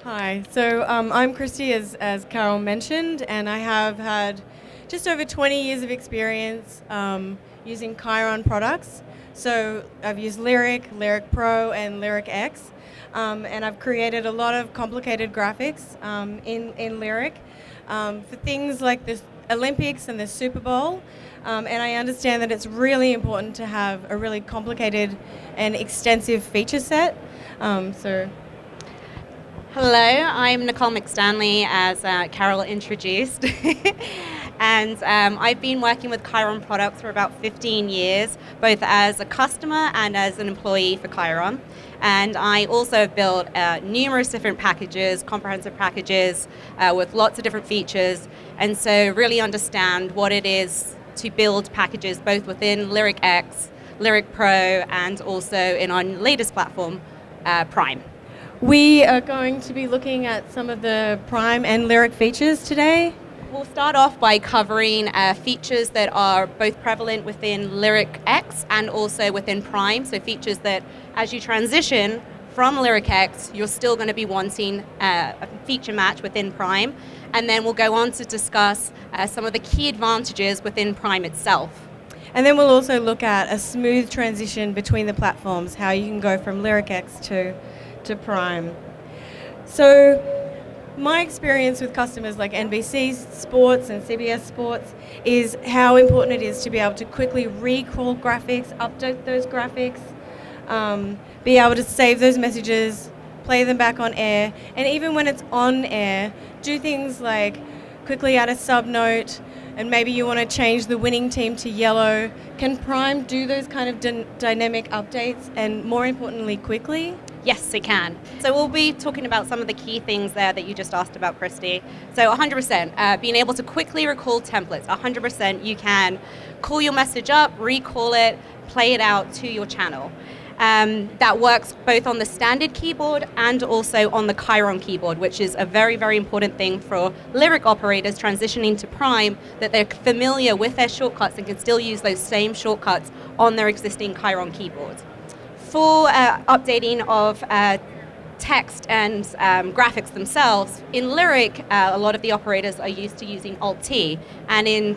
Hi. So I'm Kristy, as Carol mentioned, and I have had just over 20 years of experience using Chyron products. So I've used Lyric, Lyric Pro, and Lyric X, and I've created a lot of complicated graphics in Lyric for things like the Olympics and the Super Bowl. And I understand that it's really important to have a really complicated and extensive feature set. So Hello, I'm Nikole McStanley, as Carol introduced. And I've been working with Chyron products for about 15 years, both as a customer and as an employee for Chyron. And I also have built numerous different packages, comprehensive packages with lots of different features. And so really understand what it is to build packages both within Lyric X, Lyric Pro, and also in our latest platform, Prime. we are going to be looking at some of the Prime and Lyric features today. We'll start off by covering features that are both prevalent within Lyric X and also within Prime. So features that as you transition from Lyric X, you're still going to be wanting a feature match within Prime. And then we'll go on to discuss some of the key advantages within Prime itself. And then we'll also look at a smooth transition between the platforms, how you can go from Lyric X to Prime. So my experience with customers like NBC Sports and CBS Sports is how important it is to be able to quickly recrawl graphics, update those graphics, be able to save those messages, play them back on air, and even when it's on air, do things like quickly add a sub note, and maybe you want to change the winning team to yellow. Can Prime do those kind of dynamic updates, and more importantly, quickly? Yes, it can. So we'll be talking about some of the key things there that you just asked about, Kristy. So 100%, being able to quickly recall templates. 100% you can call your message up, recall it, play it out to your channel. That works both on the standard keyboard and also on the Chyron keyboard, which is a very, very important thing for Lyric operators transitioning to Prime, that they're familiar with their shortcuts and can still use those same shortcuts on their existing Chyron keyboards. For updating of text and graphics themselves, in Lyric, a lot of the operators are used to using Alt-T, and in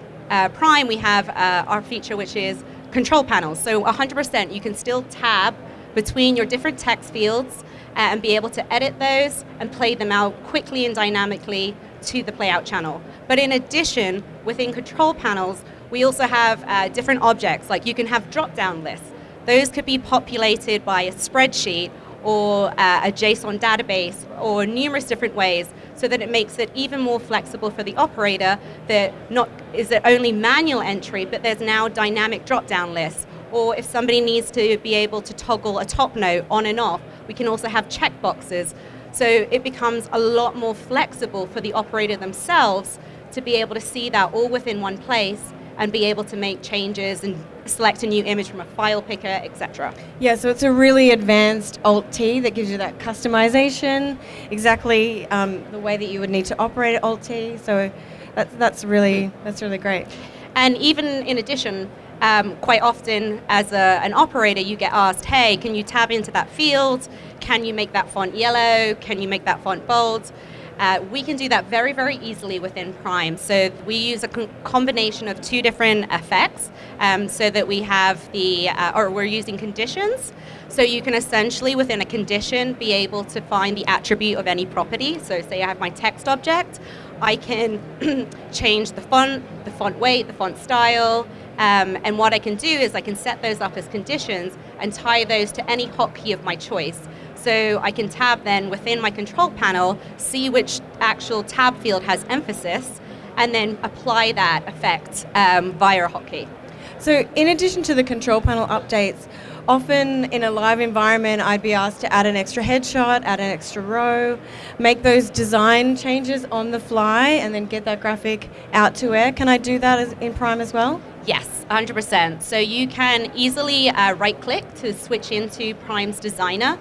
Prime we have our feature which is control panels. So 100% you can still tab between your different text fields and be able to edit those and play them out quickly and dynamically to the playout channel. But in addition, within control panels, we also have different objects, like you can have drop-down lists. Those could be populated by a spreadsheet or a JSON database or numerous different ways, so that it makes it even more flexible for the operator, that not is it only manual entry, but there's now dynamic drop-down lists. Or if somebody needs to be able to toggle a top note on and off, we can also have checkboxes. So it becomes a lot more flexible for the operator themselves to be able to see that all within one place and be able to make changes and select a new image from a file picker, etc. Yeah, so it's a really advanced Alt-T that gives you that customization, exactly the way that you would need to operate Alt-T. So that's really great. And even in addition, quite often as an operator, you get asked, hey, can you tab into that field? Can you make that font yellow? Can you make that font bold? We can do that very, very easily within Prime. So we use a combination of two different effects, so that we have we're using conditions. So you can essentially, within a condition, be able to find the attribute of any property. So say I have my text object, I can change the font weight, the font style, and what I can do is I can set those up as conditions and tie those to any hotkey of my choice. So I can tab then within my control panel, see which actual tab field has emphasis, and then apply that effect via a hotkey. So in addition to the control panel updates, often in a live environment, I'd be asked to add an extra headshot, add an extra row, make those design changes on the fly, and then get that graphic out to air. Can I do that in Prime as well? Yes, 100%. So you can easily right-click to switch into Prime's Designer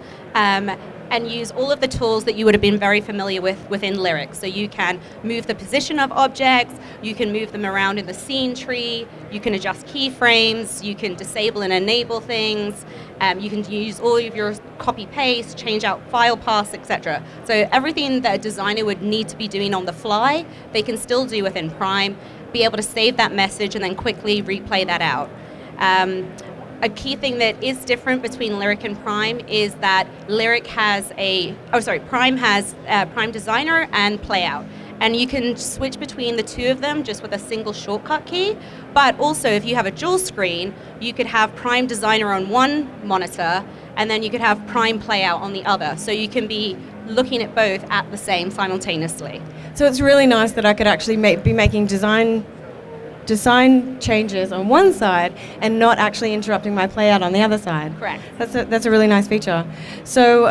and use all of the tools that you would have been very familiar with within Lyric. So you can move the position of objects, you can move them around in the scene tree, you can adjust keyframes, you can disable and enable things, you can use all of your copy-paste, change out file paths, etc. So everything that a designer would need to be doing on the fly, they can still do within Prime, be able to save that message and then quickly replay that out. A key thing that is different between Lyric and Prime is that Prime has Prime Designer and Playout. And you can switch between the two of them just with a single shortcut key. But also, if you have a dual screen, you could have Prime Designer on one monitor, and then you could have Prime Playout on the other. So you can be looking at both at the same simultaneously. So it's really nice that I could actually be making design changes on one side and not actually interrupting my playout on the other side. Correct. That's a really nice feature. So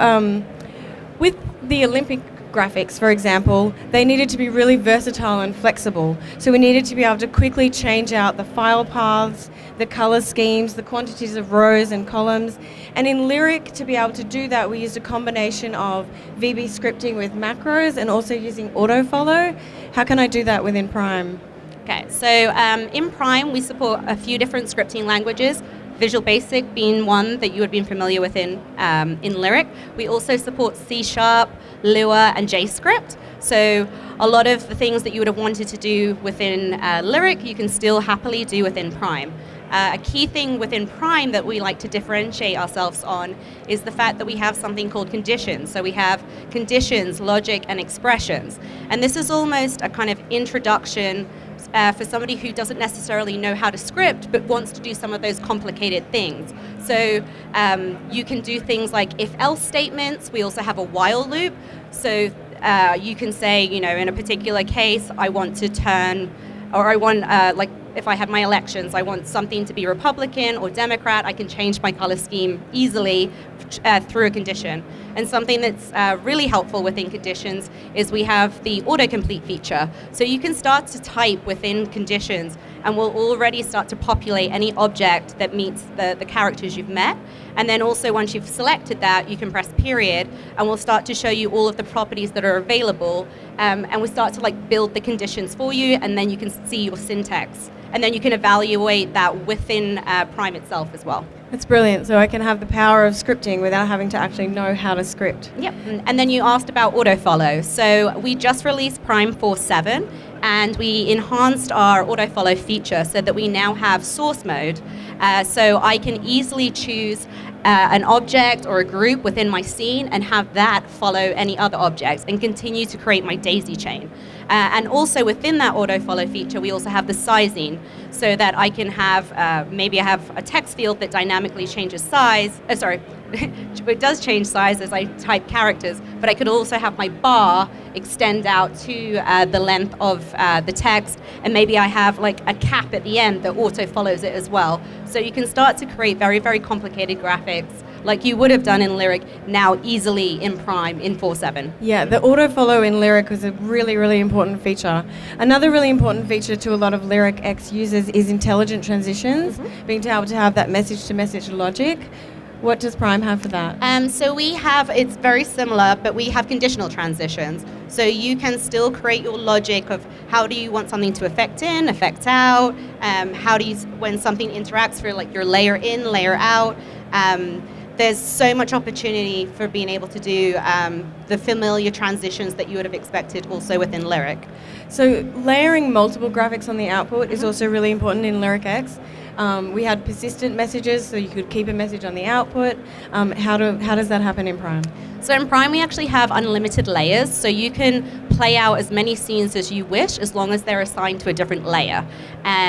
with the Olympic graphics, for example, they needed to be really versatile and flexible. So we needed to be able to quickly change out the file paths, the color schemes, the quantities of rows and columns. And in Lyric, to be able to do that, we used a combination of VB scripting with macros and also using autofollow. How can I do that within Prime? Okay, so in Prime, we support a few different scripting languages, Visual Basic being one that you would be familiar with in Lyric. We also support C#, Lua, and JScript. So a lot of the things that you would have wanted to do within Lyric, you can still happily do within Prime. A key thing within Prime that we like to differentiate ourselves on is the fact that we have something called conditions. So we have conditions, logic, and expressions. And this is almost a kind of introduction for somebody who doesn't necessarily know how to script but wants to do some of those complicated things. So you can do things like if-else statements. We also have a while loop. So you can say, in a particular case, I want to turn, or I want, if I had my elections, I want something to be Republican or Democrat. I can change my color scheme easily through a condition. And something that's really helpful within conditions is we have the autocomplete feature. So you can start to type within conditions and we'll already start to populate any object that meets the characters you've met. And then also once you've selected that, you can press period and we'll start to show you all of the properties that are available. And we start to build the conditions for you, and then you can see your syntax. And then you can evaluate that within Prime itself as well. That's brilliant. So I can have the power of scripting without having to actually know how to script. Yep. And then you asked about autofollow. So we just released Prime 4.7 and we enhanced our autofollow feature so that we now have source mode. So I can easily choose an object or a group within my scene and have that follow any other objects and continue to create my daisy chain. And also within that autofollow feature, we also have the sizing so that I can have, maybe I have a text field that dynamically changes size, it does change size as I type characters, but I could also have my bar extend out to the length of the text, and maybe I have a cap at the end that auto follows it as well. So you can start to create very, very complicated graphics like you would have done in Lyric, now easily in Prime in 4.7. Yeah, the autofollow in Lyric was a really, really important feature. Another really important feature to a lot of Lyric X users is intelligent transitions, being able to have that message-to-message logic. What does Prime have for that? So we have, it's very similar, but we have conditional transitions. So you can still create your logic of how do you want something to affect in, affect out, how do you, when something interacts for your layer in, layer out. There's so much opportunity for being able to do the familiar transitions that you would have expected also within Lyric. So layering multiple graphics on the output is also really important in Lyric X. We had persistent messages, so you could keep a message on the output. How does that happen in Prime? So in Prime, we actually have unlimited layers, so you can play out as many scenes as you wish as long as they're assigned to a different layer.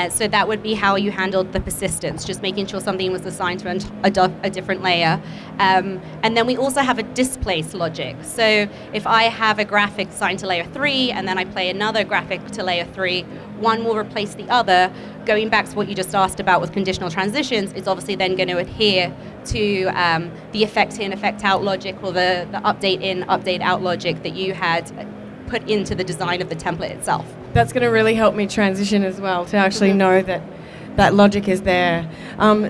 So that would be how you handled the persistence, just making sure something was assigned to a different layer. And then we also have a displace logic. So if I have a graphic assigned to layer 3 and then I play another graphic to layer 3, one will replace the other. Going back to what you just asked about with conditional transitions, it's obviously then going to adhere to the effect in, effect out logic, or the update in, update out logic that you had put into the design of the template itself. That's going to really help me transition as well, to actually know that that logic is there.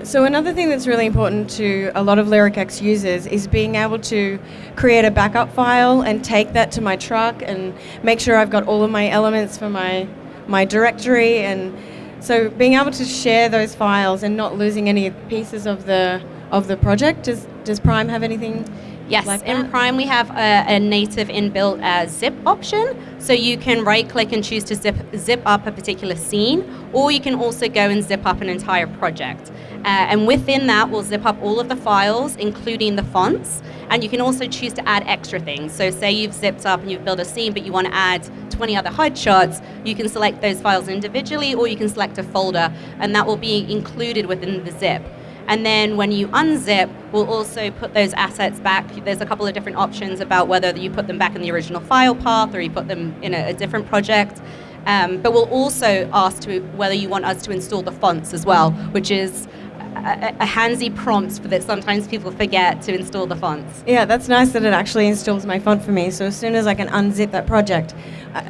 So another thing that's really important to a lot of LyricX users is being able to create a backup file and take that to my truck and make sure I've got all of my elements for my directory. And so being able to share those files and not losing any pieces of the project. Does Prime have anything? Yes, like in Prime we have a native inbuilt zip option, so you can right-click and choose to zip up a particular scene, or you can also go and zip up an entire project. And within that, we'll zip up all of the files, including the fonts, and you can also choose to add extra things. So say you've zipped up and you've built a scene, but you want to add 20 other HUD shots, you can select those files individually, or you can select a folder, and that will be included within the zip. And then when you unzip, we'll also put those assets back. There's a couple of different options about whether you put them back in the original file path or you put them in a different project. But we'll also ask whether you want us to install the fonts as well, which is a handsy prompt that sometimes people forget to install the fonts. Yeah, that's nice that it actually installs my font for me. So as soon as I can unzip that project,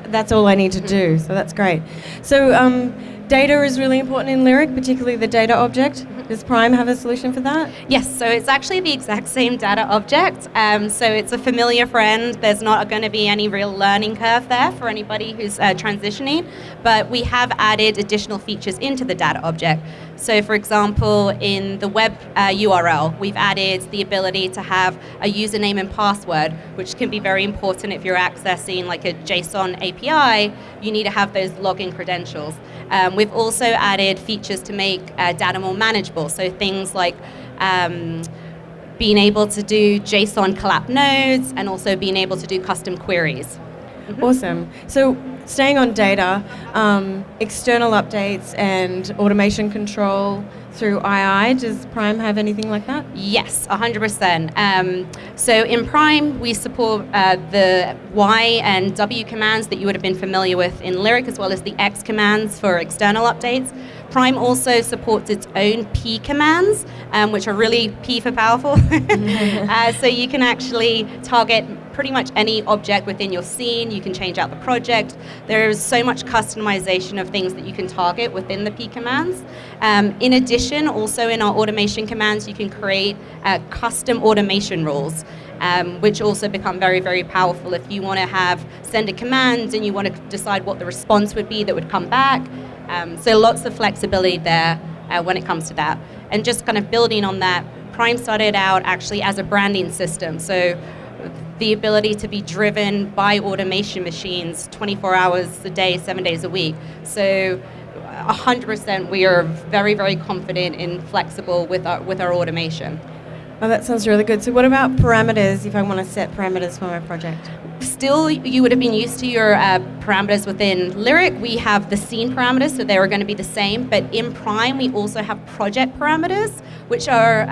that's all I need to do. So that's great. So data is really important in Lyric, particularly the data object. Does Prime have a solution for that? Yes, so it's actually the exact same data object. So it's a familiar friend. There's not going to be any real learning curve there for anybody who's transitioning, but we have added additional features into the data object. So for example, in the web URL, we've added the ability to have a username and password, which can be very important if you're accessing like a JSON API, you need to have those login credentials. We've also added features to make data more manageable. So things like being able to do JSON collab nodes and also being able to do custom queries. Awesome. So staying on data, external updates and automation control through II, does Prime have anything like that? Yes, 100%. So in Prime, we support the Y and W commands that you would have been familiar with in Lyric, as well as the X commands for external updates. Prime also supports its own P commands, which are really P for powerful. So you can actually target pretty much any object within your scene. You can change out the project. There's so much customization of things that you can target within the P commands. In addition, also in our automation commands, you can create custom automation rules, which also become very, very powerful if you want to send a command and you want to decide what the response would be that would come back. So lots of flexibility there when it comes to that. And just kind of building on that, Prime started out actually as a branding system. So the ability to be driven by automation machines 24 hours a day, 7 days a week. So 100% we are very, very confident and flexible with our automation. Oh, that sounds really good. So what about parameters if I want to set parameters for my project? Still, you would have been used to your parameters within Lyric. We have the scene parameters, so they are going to be the same. But in Prime, we also have project parameters, which are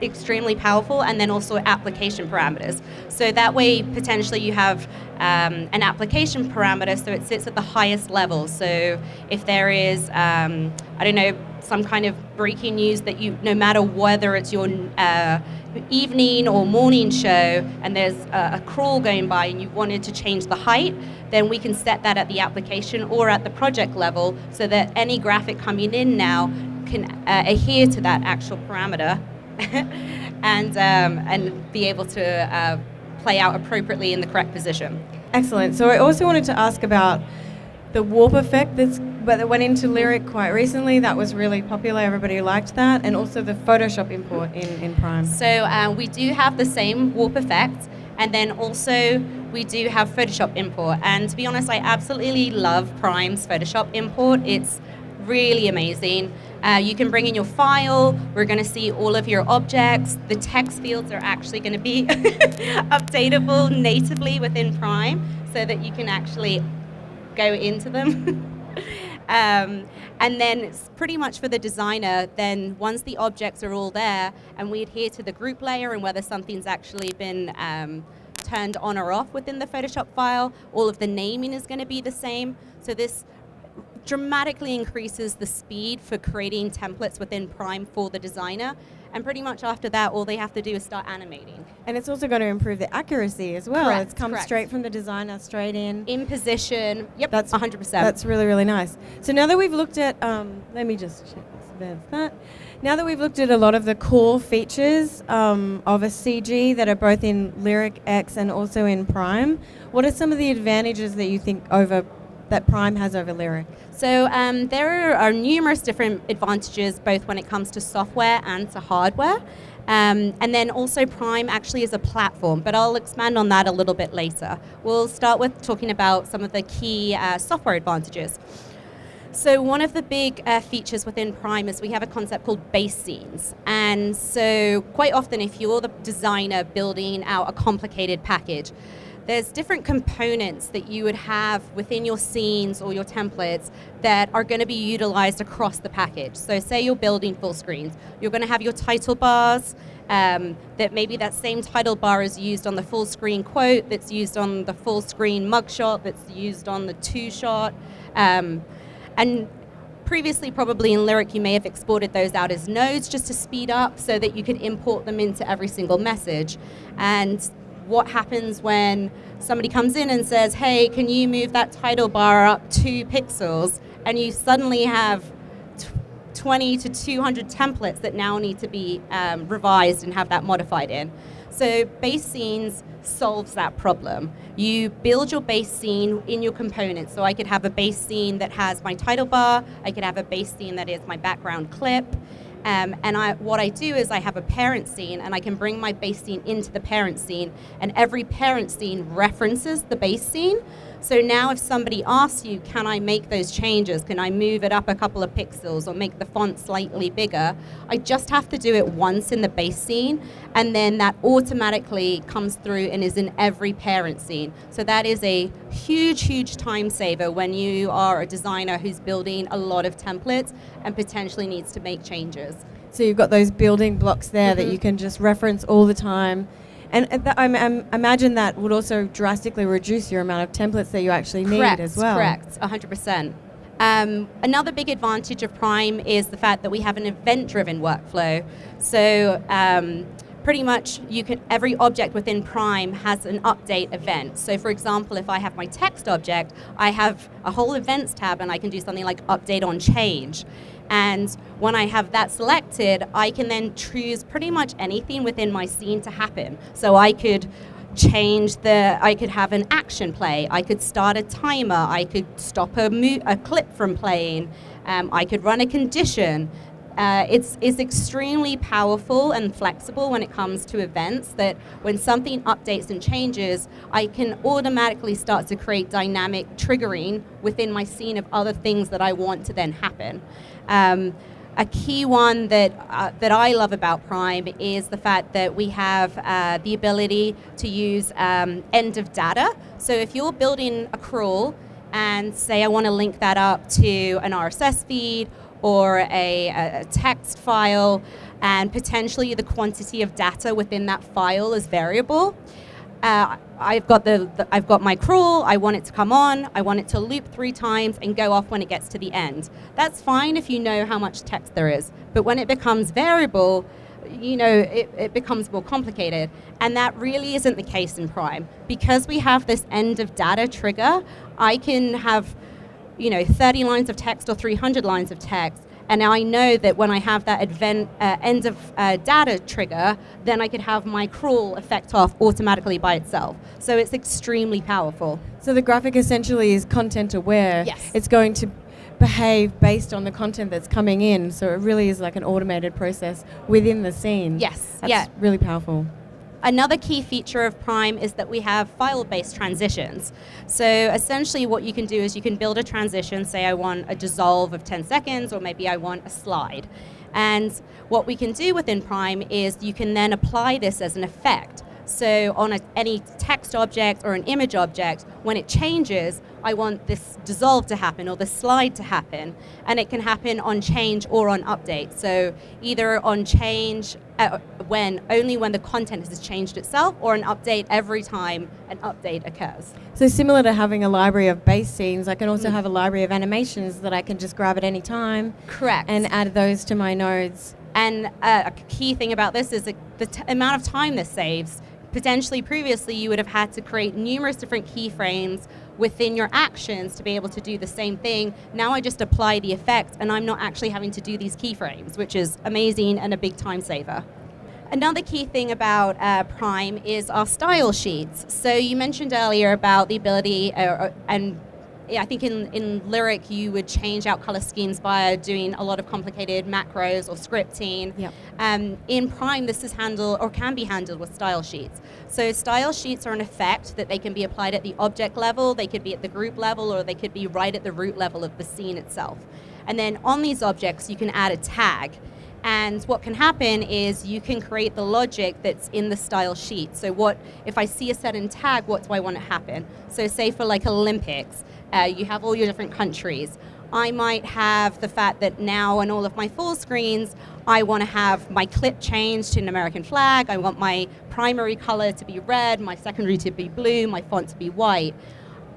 extremely powerful, and then also application parameters. So that way, potentially, you have an application parameter, so it sits at the highest level. So if there is, some kind of breaking news that no matter whether it's your evening or morning show, and there's a crawl going by and you wanted to change the height, then we can set that at the application or at the project level so that any graphic coming in now can adhere to that actual parameter and be able to play out appropriately in the correct position. Excellent. So I also wanted to ask about the warp effect that went into Lyric quite recently. That was really popular. Everybody liked that. And also the Photoshop import in Prime. So we do have the same warp effect. And then also we do have Photoshop import. And to be honest, I absolutely love Prime's Photoshop import. It's really amazing. You can bring in your file. We're going to see all of your objects. The text fields are actually going to be updatable natively within Prime so that you can actually go into them. And then it's pretty much for the designer, then once the objects are all there and we adhere to the group layer and whether something's actually been turned on or off within the Photoshop file, all of the naming is going to be the same. So this dramatically increases the speed for creating templates within Prime for the designer. And pretty much after that, all they have to do is start animating. And it's also going to improve the accuracy as well. Correct, It's come correct. straight from the designer, straight in Position. Yep, That's 100%. That's really, really nice. So now that we've looked at, let me just check this. There's that. Now that we've looked at a lot of the core features of a CG that are both in Lyric X and also in Prime, what are some of the advantages that you think that Prime has over Lyric? So there are numerous different advantages, both when it comes to software and to hardware. And then also Prime actually is a platform, but I'll expand on that a little bit later. We'll start with talking about some of the key software advantages. So one of the big features within Prime is we have a concept called base scenes. And so quite often if you're the designer building out a complicated package, there's different components that you would have within your scenes or your templates that are going to be utilized across the package. So say you're building full screens, you're going to have your title bars, that maybe that same title bar is used on the full screen quote, that's used on the full screen mugshot, that's used on the two shot. And previously, probably in Lyric, you may have exported those out as nodes just to speed up so that you could import them into every single message. And what happens when somebody comes in and says, hey, can you move that title bar up 2 pixels? And you suddenly have 20 to 200 templates that now need to be revised and have that modified in. So base scenes solves that problem. You build your base scene in your components. So I could have a base scene that has my title bar. I could have a base scene that is my background clip. And what I do is I have a parent scene, and I can bring my base scene into the parent scene, and every parent scene references the base scene. So now if somebody asks you, can I make those changes? Can I move it up a couple of pixels or make the font slightly bigger? I just have to do it once in the base scene, and then that automatically comes through and is in every parent scene. So that is a huge, huge time saver when you are a designer who's building a lot of templates and potentially needs to make changes. So you've got those building blocks there that you can just reference all the time. And I imagine that would also drastically reduce your amount of templates that you actually need as well. Correct, 100%. Another big advantage of Prime is the fact that we have an event-driven workflow. So pretty much every object within Prime has an update event. So for example, if I have my text object, I have a whole events tab, and I can do something like update on change. And when I have that selected, I can then choose pretty much anything within my scene to happen. So I could I could have an action play, I could start a timer, I could stop a clip from playing, I could run a condition. It's extremely powerful and flexible when it comes to events, that when something updates and changes, I can automatically start to create dynamic triggering within my scene of other things that I want to then happen. A key one that I love about Prime is the fact that we have the ability to use end of data. So if you're building a crawl and say I want to link that up to an RSS feed or a text file, and potentially the quantity of data within that file is variable. I've got my crawl, I want it to come on, I want it to loop 3 times and go off when it gets to the end. That's fine if you know how much text there is, but when it becomes variable, it becomes more complicated. And that really isn't the case in Prime. Because we have this end of data trigger, I can have 30 lines of text or 300 lines of text, and I know that when I have that end of data trigger, then I could have my crawl effect off automatically by itself. So it's extremely powerful. So the graphic essentially is content aware. Yes. It's going to behave based on the content that's coming in. So it really is like an automated process within the scene. Yes. That's really powerful. Another key feature of Prime is that we have file-based transitions. So essentially what you can do is you can build a transition, say I want a dissolve of 10 seconds, or maybe I want a slide. And what we can do within Prime is you can then apply this as an effect. So on any text object or an image object, when it changes, I want this dissolve to happen or this slide to happen. And it can happen on change or on update. So either on change, only when the content has changed itself, or an update every time an update occurs. So similar to having a library of base scenes, I can also have a library of animations that I can just grab at any time. Correct. And add those to my nodes. And a key thing about this is the amount of time this saves. Potentially previously you would have had to create numerous different keyframes within your actions to be able to do the same thing. Now I just apply the effect and I'm not actually having to do these keyframes, which is amazing and a big time saver. Another key thing about Prime is our style sheets. So you mentioned earlier about the ability, and I think in Lyric you would change out color schemes by doing a lot of complicated macros or scripting. Yep. In Prime, this is handled or can be handled with style sheets. So style sheets are an effect that they can be applied at the object level, they could be at the group level, or they could be right at the root level of the scene itself. And then on these objects, you can add a tag. And what can happen is you can create the logic that's in the style sheet. So what if I see a certain tag, what do I want to happen? So say for like Olympics, you have all your different countries. I might have the fact that now on all of my full screens, I want to have my clip changed to an American flag. I want my primary color to be red, my secondary to be blue, my font to be white.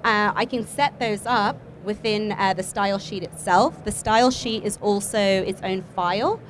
I can set those up within the style sheet itself. The style sheet is also its own file.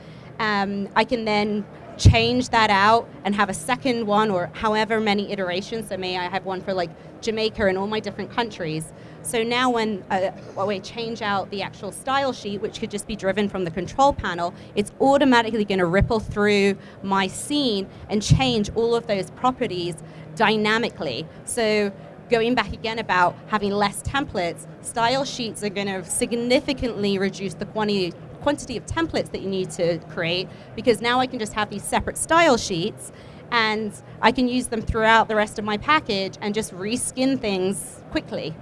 I can then change that out and have a second one or however many iterations. So may I have one for like Jamaica and all my different countries. So now when I change out the actual style sheet, which could just be driven from the control panel, it's automatically going to ripple through my scene and change all of those properties dynamically. So going back again about having less templates, style sheets are going to significantly reduce the quantity of templates that you need to create, because now I can just have these separate style sheets and I can use them throughout the rest of my package and just reskin things quickly.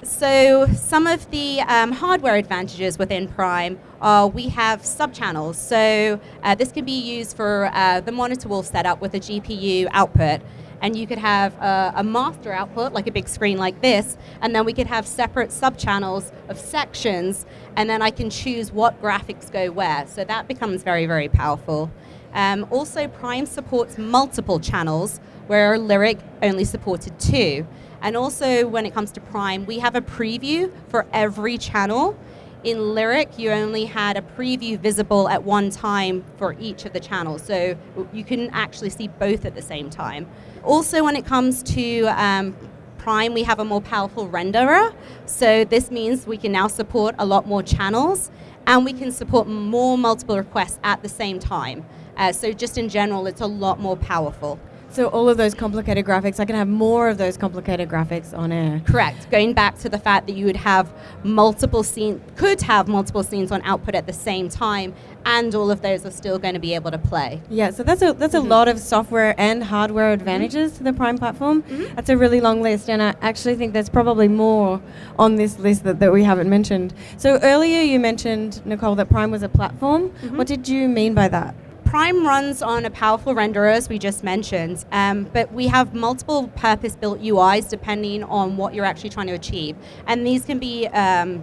So some of the hardware advantages within Prime are we have subchannels. So this can be used for the monitor wall setup with a GPU output. And you could have a master output, like a big screen like this, and then we could have separate subchannels of sections, and then I can choose what graphics go where. So that becomes very, very powerful. Also, Prime supports multiple channels, where Lyric only supported 2. And also, when it comes to Prime, we have a preview for every channel. In Lyric, you only had a preview visible at one time for each of the channels, so you can actually see both at the same time. Also, when it comes to Prime, we have a more powerful renderer, so this means we can now support a lot more channels, and we can support more multiple requests at the same time. So just in general, it's a lot more powerful. So all of those complicated graphics, I can have more of those complicated graphics on air. Correct. Going back to the fact that you would have multiple scenes on output at the same time, and all of those are still going to be able to play. Yeah, so that's a lot of software and hardware advantages to the Prime platform. That's a really long list, and I actually think there's probably more on this list that we haven't mentioned. So earlier you mentioned, Nikole, that Prime was a platform. What did you mean by that? Prime runs on a powerful renderer, as we just mentioned, but we have multiple purpose-built UIs depending on what you're actually trying to achieve. And these can be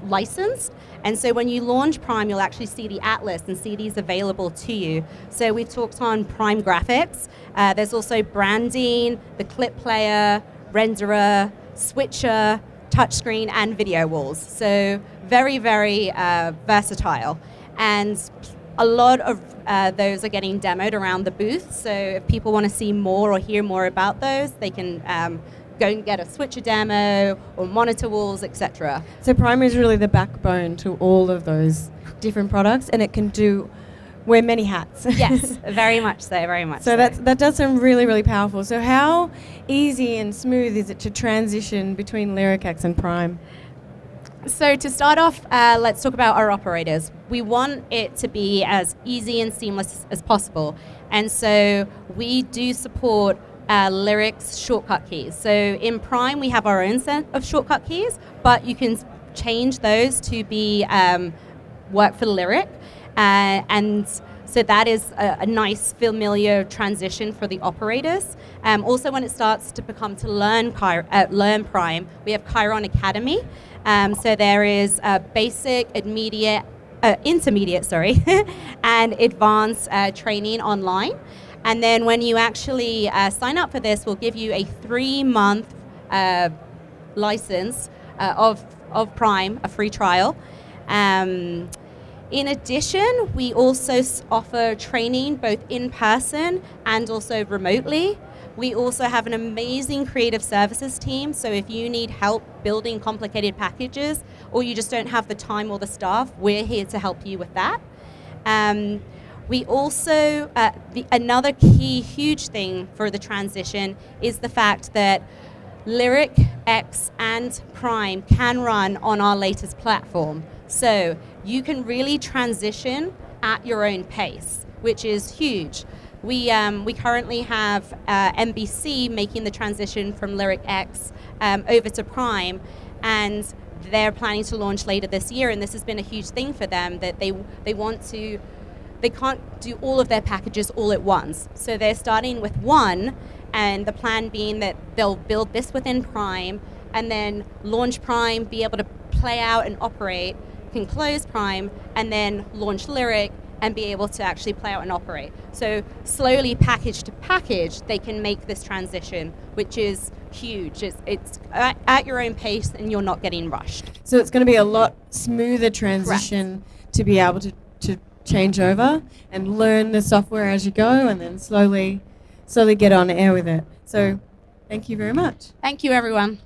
licensed, and so when you launch Prime, you'll actually see the atlas and see these available to you. So we've talked on Prime graphics. There's also branding, the clip player, renderer, switcher, touchscreen, and video walls. So very, very versatile. And a lot of those are getting demoed around the booth, so if people want to see more or hear more about those, they can go and get a switcher demo or monitor walls, etc. So Prime is really the backbone to all of those different products, and it can wear many hats. Yes, very much so, very much so. So that does sound really, really powerful. So how easy and smooth is it to transition between LyricX and Prime? So to start off, let's talk about our operators. We want it to be as easy and seamless as possible. And so we do support Lyric's shortcut keys. So in Prime, we have our own set of shortcut keys, but you can change those to be work for Lyric. And so that is a nice familiar transition for the operators. Also, when it starts to become to learn Prime, we have Chyron Academy. So there is basic, intermediate, and advanced training online. And then when you actually sign up for this, we'll give you a 3-month license of Prime, a free trial. In addition, we also offer training both in person and also remotely. We also have an amazing creative services team, so if you need help building complicated packages or you just don't have the time or the staff, we're here to help you with that. We also, another key huge thing for the transition is the fact that Lyric X and Prime can run on our latest platform. So you can really transition at your own pace, which is huge. We currently have NBC making the transition from Lyric X over to Prime, and they're planning to launch later this year, and this has been a huge thing for them, that they can't do all of their packages all at once. So they're starting with one, and the plan being that they'll build this within Prime and then launch Prime, be able to play out and operate, can close Prime, and then launch Lyric and be able to actually play out and operate. So slowly, package to package, they can make this transition, which is huge. It's at your own pace and you're not getting rushed. So it's going to be a lot smoother transition. Correct. To be able to change over and learn the software as you go, and then slowly get on air with it. So thank you very much. Thank you, everyone.